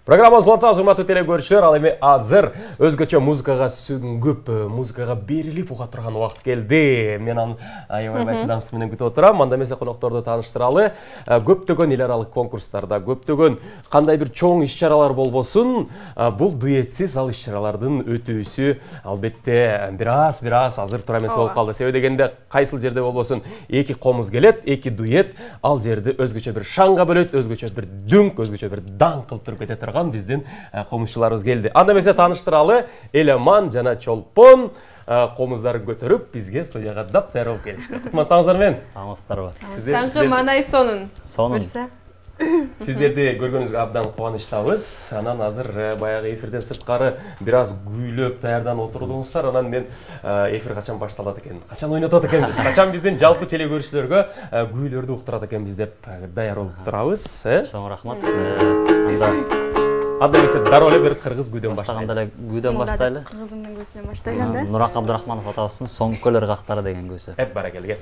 Программамыз уланта азырматы телекөршілер, ал эми азыр өзгөчө музыкага сүнгүп, музыкага берилип уга турган убакыт келди. Мен аябай мачынамыз менен күтүп отурам. Анда эмесе конокторду тааныштыралы. Көптөгөн эл аралык конкурстарда, көптөгөн кандай бир чоң иш-чаралар болбосун, бул дуэтсиз ал иш-чаралардын өтүүсү албетте бир аз азыр тура эмес болуп калды. Себеби дегенде кайсыл жерде болбосун эки комуз келет, эки дуэт ал жерди өзгөчө бир шаңга бөлөт, өзгөчө бир дүңк, өзгөчө бир даң кылтырып кете турган биздин комузчуларыбыз келди. Анда эмесе тааныштыралы, Элеман жана Чолпон комуздарын көтөрүп бизге студияга дап-даяр болуп келишти. Кутматтаңыздар менен. Саңыздарбы. Таңкы манай сонун. Сиздерди көргөнүбүзгө абдан кубанычтабыз. Анан азыр баягы эфирден сырткары бир аз күйлөп даярданып отурдуңуздар. Анан мен эфир качан башталат экен, качан ойнотот экенбиз, качан биздин жалпы телегөрүүчүлөргө күйлөрдү уктурат экенбиз деп даяр болуп турабыз. Чоң рахмат. Анда эмесе дароо эле бир кыргыз күйдөн баштайлы. Баштаганда эле күйдөн баштайлы. Кыргызымдын көзүнөн баштайлы анда. Нурак Абдырахманов атабыздын Соңку көлөр кактары деген көзү. Баракелге.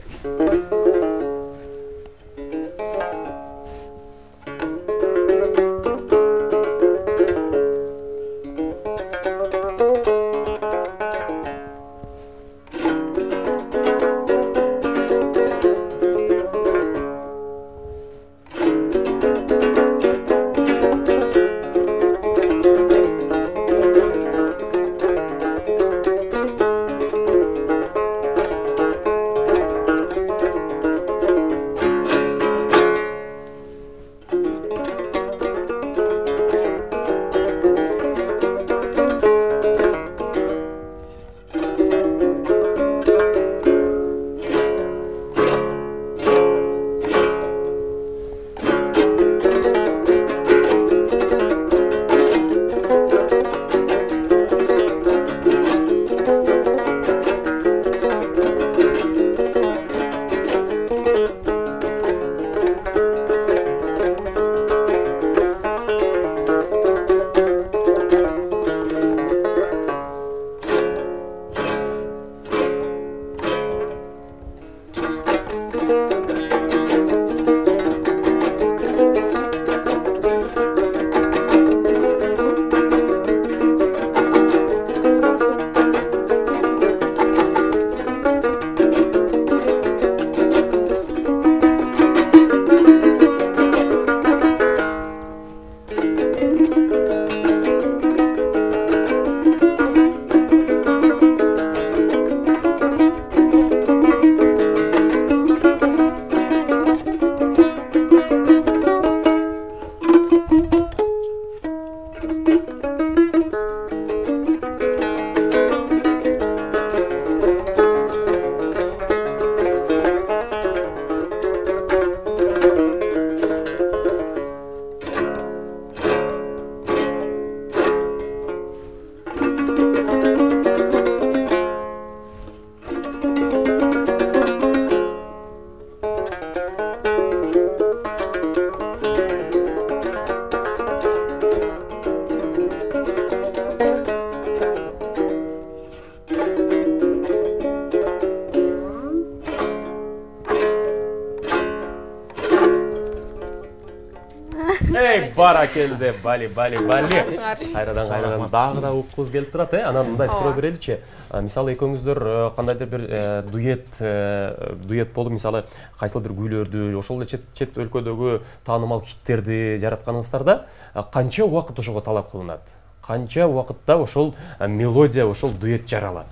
Баракелде, бали. Кайрадан дагы да уккубуз келип турат, Анан мындай суроо береличи. Мисалы экөөңүздөр кандайдыр бир дуэт болуп, мисалы кайсыл бир күйлөрдү, ошол эле чет өлкөдөгү таанымал хиттерди жаратканыңыздарда канча убакыт ошого талап кылынат? Канча убакытта ошол мелодия, ошол дуэт жаралат?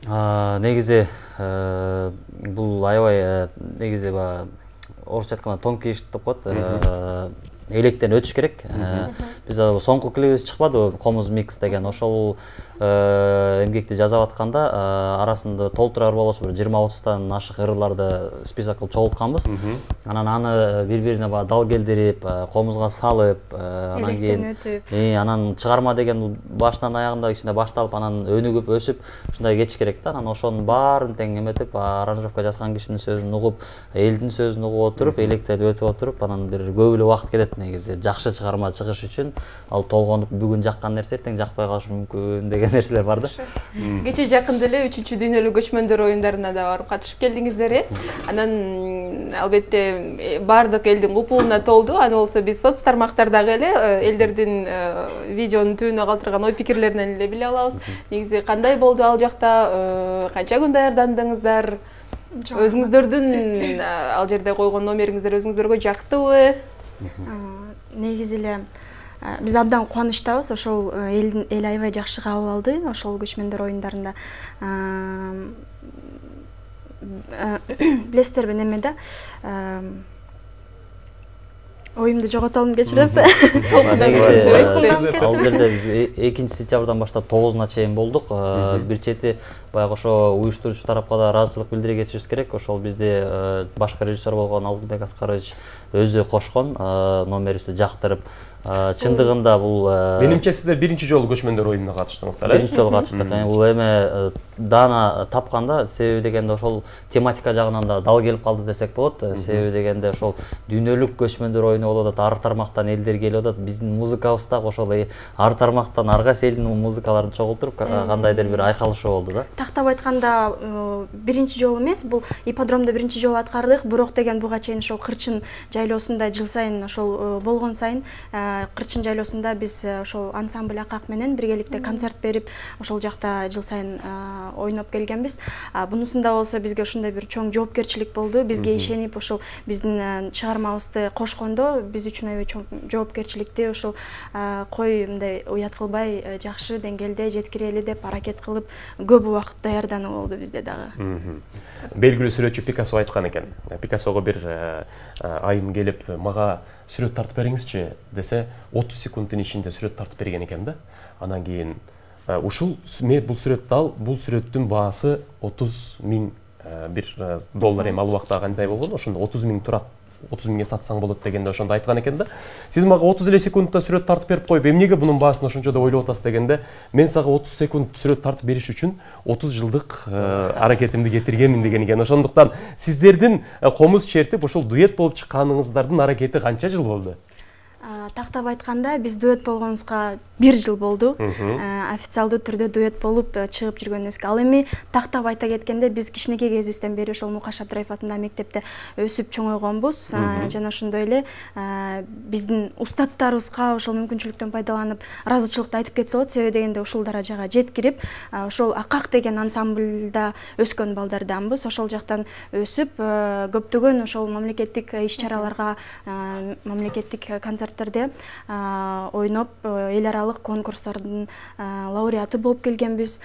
Негизи бул аябай негизи орусча айтканда тонкий иш деп коет. Электен өтүш керек. Биз соңку клибибиз чыкпады, Комуз микс деген. Ошол эмгекти жасап атканда арасында толтурар болбосо бир 20-30тан ашык ырыларды список кылып чогултканбыз. Анан аны бири-бирине дал келдирип, комузга салып, анан кийин анан чыгарма деген башынан аягында ичинде башталып, анан өнүгүп, өсүп, ушундай кетиш керек да. Анан ошонун баарын тең эметип, аранжировка жазган кишинин сөзүн угуп, элдин сөзүн угуп отуруп, электен өтүп отуруп, анан бир көп эле убакыт кетет негизи. Жакшы чыгарма чыгыш үчүн ал толгонуп бүгүн жаккан нерсе эртең жакпай калышы мүмкүн деген нерселер бар да. Кече жакында эле 3-дүйнөлүк көчмөндөр оюндарына да барып катышып келдиңиздер. Анан албетте бардык элдин купулуна толду. Аны болсо биз соц тармактардагы эле элдердин видеонун түбүнө калтырган ой пикирлеринен эле биле алабыз. Негизи кандай болду ал жакта, канча күн даярдандыңыздар? Өзүңүздөрдүн ал жерде койгон номериңиздер өзүңүздөргө жактыбы? Негизи эле биз абдан кубанычтабыз. Ошол эл аябай жакшы кабыл алды. Ошол көчмөндөр оюндарында билесиздерби немеде оюмду жоготолум, кечиресиз. Ал жерде биз 2-сентябрдан баштап 9-уна чейин болдук. Бир чети баягы ошо уюштуруучу тарапка да ыраазычылык билдире кетишибиз керек. Ошол бизди башкы режиссер болгон Алтынбек Аскарович өзү кошкон, номерибизди жактырып. Чындыгында бул менимче сиздер биринчи жолу көчмөндөр оюнуна катыштыңыздар, э? Биринчи жолу катыштык. Бул эме даана тапканда, себеби дегенде ошол тематика жагынан да дал келип калды десек болот. Себеби дегенде ошол дүйнөлүк көчмөндөр оюну болуп атат, ар тармактан элдер келип атат. Биздин музыкабыз да ошол ар тармактан ар кайсы элдин музыкаларын чогултуруп кандайдыр бир айкалышуу болду да. Тактап айтканда биринчи жолу эмес, бул ипподромдо биринчи жолу аткардык. Бирок деген буга чейин ошол Кырчын жайлоосунда жыл сайын ошол болгон сайын Кырчын жайлоосунда биз ошол ансамбль Акак менен биргеликте концерт берип, ошол жакта жыл сайын ойноп келгенбиз. Бунусунда болсо бизге ушундай бир чоң жоопкерчилик болду. Бизге ишенип ошол биздин чыгармабызды кошкондо биз үчүн аябай чоң жоопкерчиликти ошол кой мындай уят кылбай жакшы деңгээлде жеткирели деп аракет кылып көп убакыт даярдануу болду бизде дагы. Белгилүү сүрөтчү Пикассо айткан экен. Пикассого бир айым келип, мага сүрөт тартып бериңизчи десе, 30 секунддун ичинде сүрөт тартып берген экен да. Анан кийин ушул мен бул сүрөттү ал, бул сүрөттүн баасы 30 000 бир доллар эми ал убакта кандай болгон, ошондо 30 000 турат. 30 000-ге сатсаң болот дегенде ошондо айткан экен да. Сиз мага 30 эле секундта сүрөт тартып берип коюп, эмнеге бунун баасын ошончо деп ойлоп атасыз дегенде, мен сага 30 секунд сүрөт тартып бериш үчүн 30 жылдык аракетимди кетиргенмин деген экен. Ошондуктан сиздердин комуз чертип ошол дуэт болуп чыкканыңыздардын аракети канча жыл болду? Тактап айтканда биз дуэт болгонубузга 1 жыл болду. Официалдуу түрдө дуэт болуп чыгып жүргөнүбүзгө. Ал эми тактап айта кеткенде биз кичинекей кезибизден бери ошол Мукаш Абдыраев атындагы мектепте өсүп чоңойгонбуз. Жана ошондой эле биздин устаттарыбызга ошол мүмкүнчүлүктөн пайдаланып ыраазычылыкты айтып кетсе болот. Себеби дегенде ушул даражага жеткирип, ошол Акак деген ансамбльда өскөн балдарданбыз. Ошол жактан өсүп көптөгөн ошол мамлекеттик иш-чараларга, мамлекеттик концерттерде ойноп, эл аралык конкурстардын лауреаты болуп келгенбиз.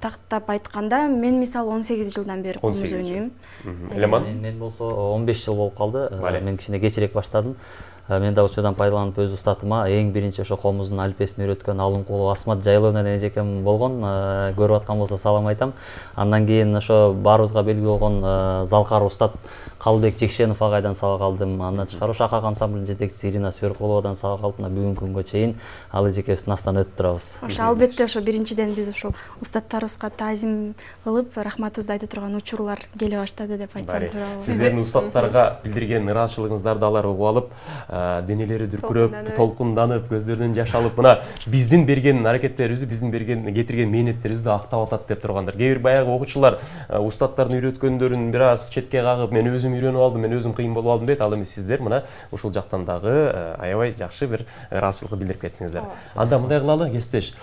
Тактап айтканда мен мисалы 18 жылдан бери комуз ойнойм. Элеман? Мен болсо 15 жыл болуп калды. Мен кичине кечирээк баштадым. Мен да ошодон пайдаланып өз устатыма эң биринчи ошо комуздун алипесин үйрөткөн Алымкулов Асмат Жайлоонун эжекем болгон. Көрүп аткан болсо салам айтам. Андан кийин ошо баарыбызга белгилүү болгон Залкар устат Калбек Жекшенов агайдан сабак алдым. Андан тышкары ошо Акак ансамблынын жетекчиси Ирина Сверкуловадан сабак алып, бүгүнкү күнгө чейин ал эжекебиздин астынан өтүп турабыз. Ошо албетте ошо биринчиден биз ошол устаттарыбызга таазим кылып, рахматыбызды айта турган учурлар келе баштады деп айтсам туура болот. Сиздердин устаттарга билдирген ыраазычылыгыңыздарды алар угуп алып, денелери дүркүрөп, толкунданып, көздөрүнөн жаш алып, мына биздин берген аракеттерибизди, биздин берген кетирген мээнеттерибизди актап атат деп тургандар. Кээ бир баягы окуучулар устаттардын үйрөткөндөрүн бир аз четке кагып, мен өзүм үйрөнүп алдым, мен өзүм кыйын болуп алдым дейт. Ал эми сиздер мына ушул жактан дагы аябай жакшы бир ыраазычылыкты билдирип кеттиңиздер. Анда мындай кылалы, кесиптеш.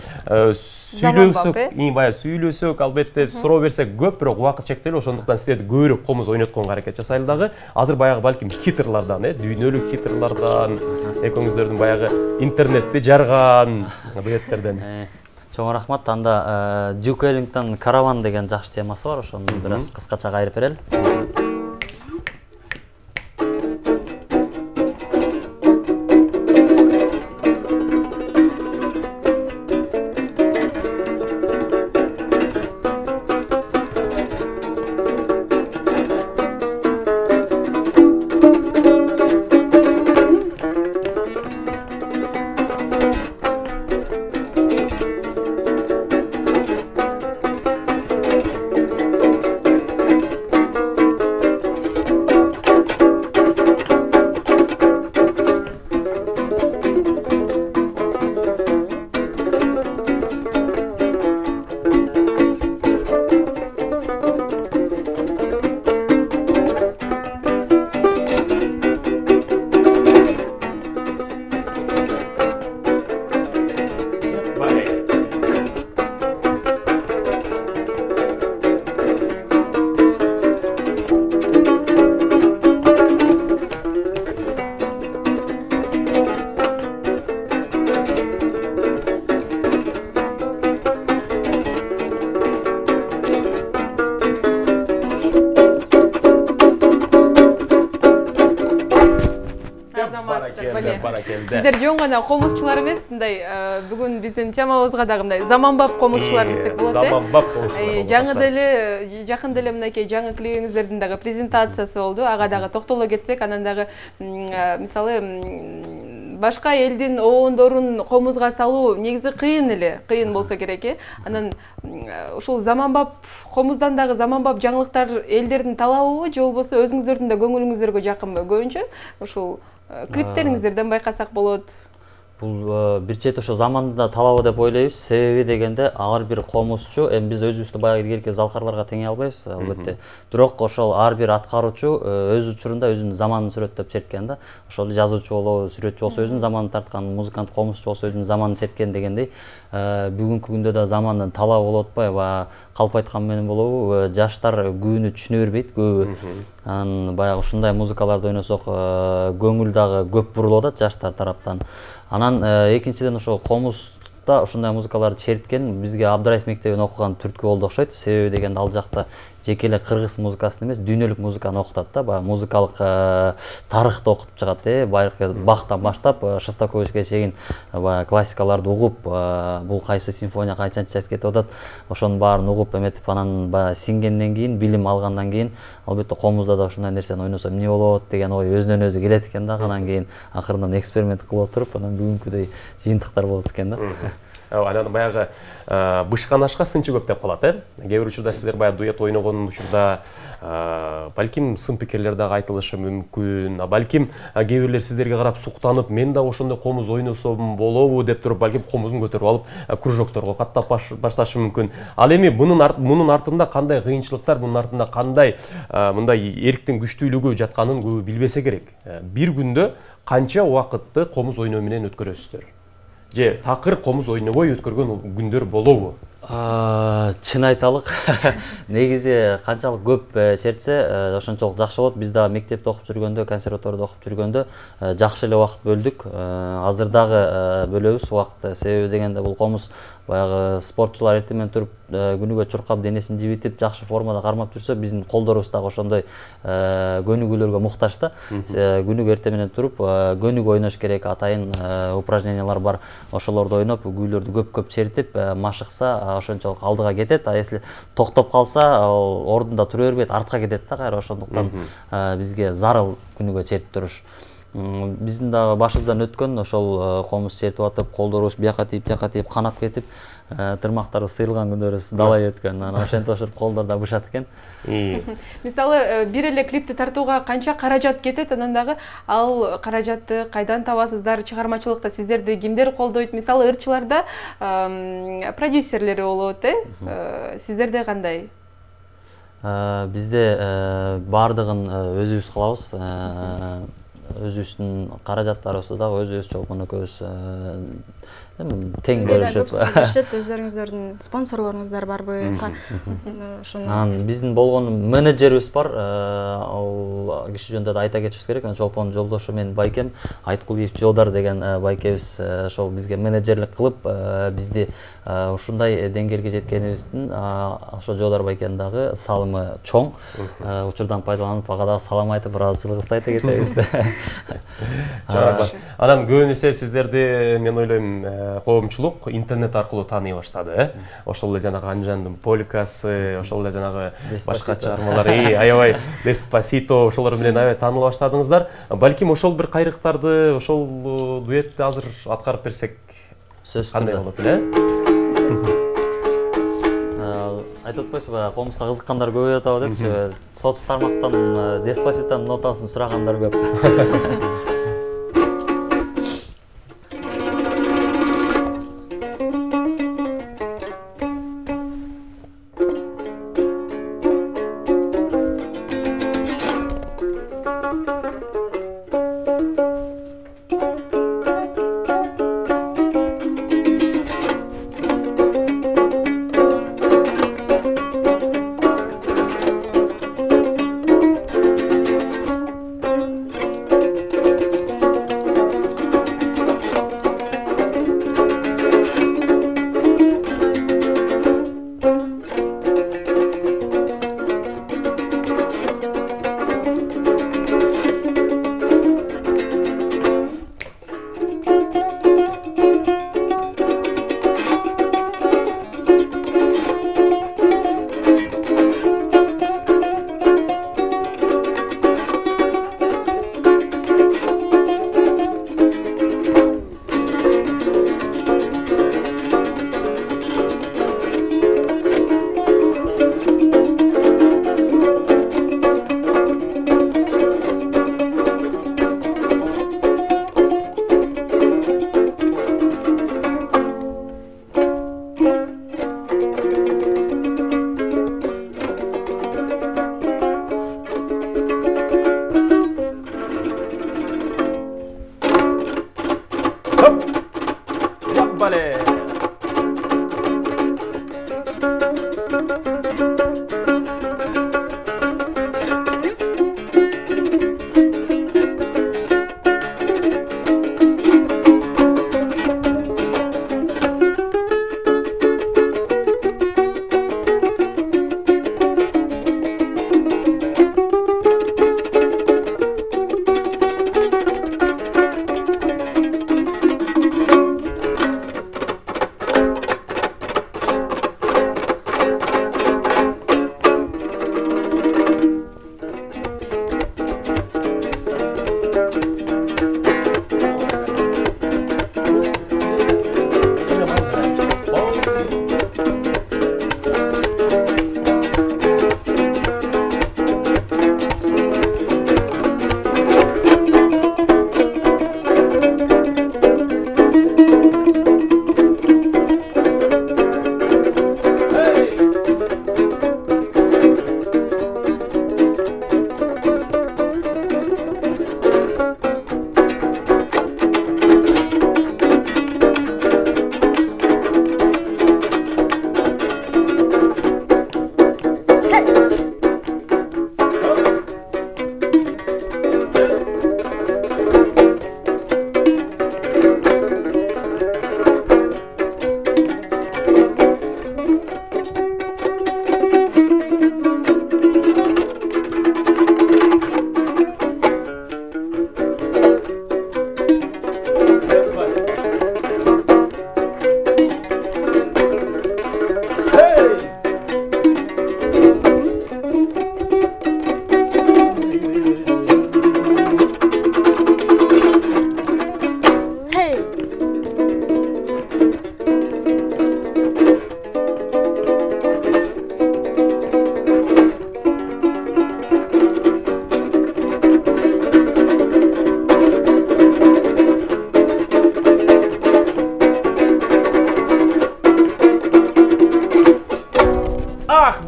Сүйлөсөк, албетте суроо берсек көп, бирок убакыт чектелүү, ошондуктан сиздерди көбүрөөк комуз ойнотконго аракет жасайлы дагы. Азыр баягы балким хиттерлардан, дүйнөлүк хиттерлардан, экөөңүздөрдүн баягы интернетти жарган дуэттерден. Чоң рахмат. Анда Duke Ellington Caravan деген жакшы темасы бар, ошону бир аз кыскача кайрып берели. саламатсыздарбы? Баракелде. Сиздер жөн гана комузчулар эмес, мындай бүгүн биздин темабызга дагы мындай заманбап комузчулар десек болот. Заманбап комузчулар. Жаңы деле жакын деле мынакей жаңы клипиңиздердин дагы презентациясы болду. Ага дагы токтоло кетсек, анан дагы мисалы башка элдин обондорун комузга салуу негизи кыйын эле, кыйын болсо керек. Анан ушул заманбап комуздан дагы заманбап жаңылыктар элдердин талабыбы же болбосо өзүңүздөрдүн да көңүлүңүздөргө жакынбы? Көбүнчө ушул клиптериңиздерден байкасак болот. Бул бир чети ошо заманда талабы деп ойлойбуз. Себеби дегенде ар бир комузчу, эми биз өзүбүздү баягы илгерки залкарларга теңей албайбыз, албетте. Бирок ошол ар бир аткаруучу өз учурунда өзүнүн заманын сүрөттөп черткен да. Ошол жазуучу болобу, сүрөтчү болсо өзүнүн заманын тарткан, музыкант комузчу болсо өзүнүн заманын черткен дегендей. Бүгүнкү күндө да замандын талабы болуп атпайбы? Калп айткан менен болобу? Жаштар күбүнү түшүнө бербейт, көбү. Анан баягы ушундай музыкаларды ойносок көңүл дагы көп бурулуп атат жаштар тараптан. Анан экинчиден ошо комузда ушундай музыкаларды черткен бизге Абдыраев мектебин окуган түрткү болду окшойт. Себеби дегенде ал жакта жеке эле кыргыз музыкасын эмес, дүйнөлүк музыканы окутат да, баягы музыкалык тарыхты окутуп чыгат, байыркы Бахтан баштап Шостаковичке чейин баягы классикаларды угуп, бул кайсы симфония кайчанчы часть кетип атат, ошонун баарын угуп эметип, анан баягы сиңгенден кийин, билим алгандан кийин, албетте комузда да ушундай нерсени ойносом эмне болот деген ой өзүнөн өзү келет экен да. Анан кийин акырындан эксперимент кылып отуруп, анан бүгүнкүдөй жыйынтыктар болот экен да. Анан баягы бышкан ашка сынчы көп деп калат, Кээ бир учурда сиздер баягы дуэт ойногон учурда балким сын пикирлер дагы айтылышы мүмкүн, балким кээ бирлер сиздерге карап суктанып, мен да ошондой комуз ойносом болобу деп туруп, балким комузун көтөрүп алып кружокторго каттап башташы мүмкүн. Ал эми мунун артында кандай кыйынчылыктар, мунун артында кандай мындай эриктин күчтүүлүгү жатканын көбү билбесе керек. Бир күндө канча убакытты комуз ойноо менен өткөрөсүздөр? Же такыр комуз ойнобой өткөргөн күндөр болобу? Чын айталык, негизи канчалык көп чертсе ошончолук жакшы болот. Биз дагы мектепте окуп жүргөндө, консерваторияда окуп жүргөндө жакшы эле убакыт бөлдүк. Азыр дагы бөлөбүз убакытты. Себеби дегенде бул комуз баягы спортчулар эртең менен туруп күнүгө чуркап, денесин жибитип, жакшы формада кармап жүрсө, биздин колдорубуз дагы ошондой көнүгүүлөргө муктаж да. Күнүгө эртең менен туруп, көнүгүү ойнош керек, атайын упражнениялар бар. Ошолорду ойноп, күүлөрдү көп-көп чертип, машыкса ошончолук алдыга кетет. А если токтоп калса, ал ордунда тура бербейт, артка кетет да кайра. Ошондуктан бизге зарыл күнүгө чертип туруш. Биздин дагы башыбыздан өткөн ошол комуз чертип атып, колдорубуз бияка тийип, канап кетип, тырмактарыбыз сыйылган күндөрүбүз далай өткөн. Анан ошентип ошентип колдор да бышат экен. Мисалы, бир эле клипти тартууга канча каражат кетет, анан дагы ал каражатты кайдан табасыздар? Чыгармачылыкта сиздерди кимдер колдойт? Мисалы, ырчыларда продюсерлери болот, сиздерде кандай? Бизде баардыгын өзүбүз кылабыз. Өзүбүздүн каражаттарыбызды дагы өзүбүз чолпон экөөбүз тең бөлүшүп. Өздөрүңүздөрдүн спонсорлоруңуздар барбы? Ошону биздин болгон менеджерибиз бар. Ал киши жөнүндө да айта кетишибиз керек. Чолпон жолдошу менин байкем Айткулиев Жодар деген байкебиз ошол бизге менеджерлик кылып, бизди ушундай деңгээлге жеткенибиздин ошо Жодар байкенин дагы салымы чоң. Учурдан пайдаланып, ага дагы салам айтып, ыраазычылыгыбызды айта кетебиз. Анан көбүнесе сиздерди мен ойлойм коомчулук интернет аркылуу тааный баштады, Ошол эле жанагы Анжандын полкасы, ошол эле жанагы башка чыгармалар, аябай Деспасито, ошолор менен аябай тааныла баштадыңыздар. Балким ошол бир кайрыктарды, ошол дуэтти азыр аткарып берсек кандай болот эле? Айтып атпайсызбы, комузга кызыккандар көбөйүп атабы депчи, соц тармактан Деспаситонун нотасын сурагандар көп.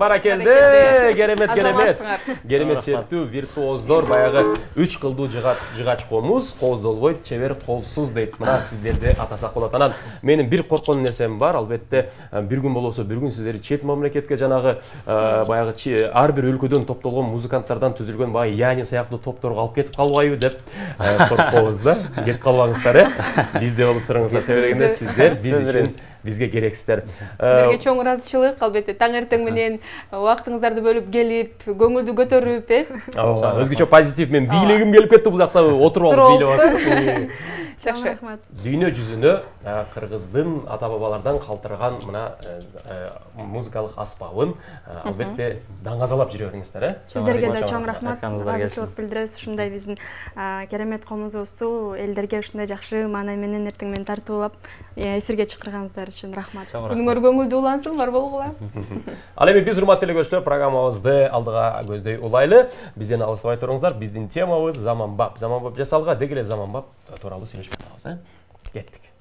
баракелде, керемет шерттүү виртуоздор, баягы 3 кылдуу жыгач комуз, кооздолбойт, чебер колсуз дейт. Мына сиздерди атасак болот. Анан менин бир корккон нерсем бар, албетте бир күн болосо бир күн сиздерди чет мамлекетке жанагы баягы ар бир өлкөдөн топтолгон музыканттардан түзүлгөн баягы Яни сыяктуу топторго алып кетип калбайбы деп коркобуз да. Кетип калбаңыздар, бизде болуп туруңуздар. Себебинде сиздер биз үчүн бизге керексиздер. Сиздерге чоң ыраазычылык, албетте таңертең менен убактыңыздарды бөлүп келип, көңүлдү көтөрүп, өзгөчө позитив. Мен бийлегим келип кетти, бул жакта отуруп алып бийлеп атып. Жакшы. Дүйнө жүзүнө кыргыздын ата-бабалардан калтырган мына музыкалык аспабын албетте даңазалап жүрө бериңиздер, Сиздерге да чоң рахмат. Ыраазычылык билдиребиз. Ушундай биздин керемет комузубузду элдерге ушундай жакшы маанай менен эртең менен тартуулап эфирге чакырганыңыздар үчүн рахмат. Күнүңөр көңүлдүү улансын, бар болгула. Ал эми биз урматтуу телекөрүүчүлөр программабызды алдыга көздөй улайлы. Бизден алыстабай туруңуздар. Биздин темабыз заманбап. Заманбап жасалга деги эле заманбап тууралуу сүйлөшүп атабыз, кеттик.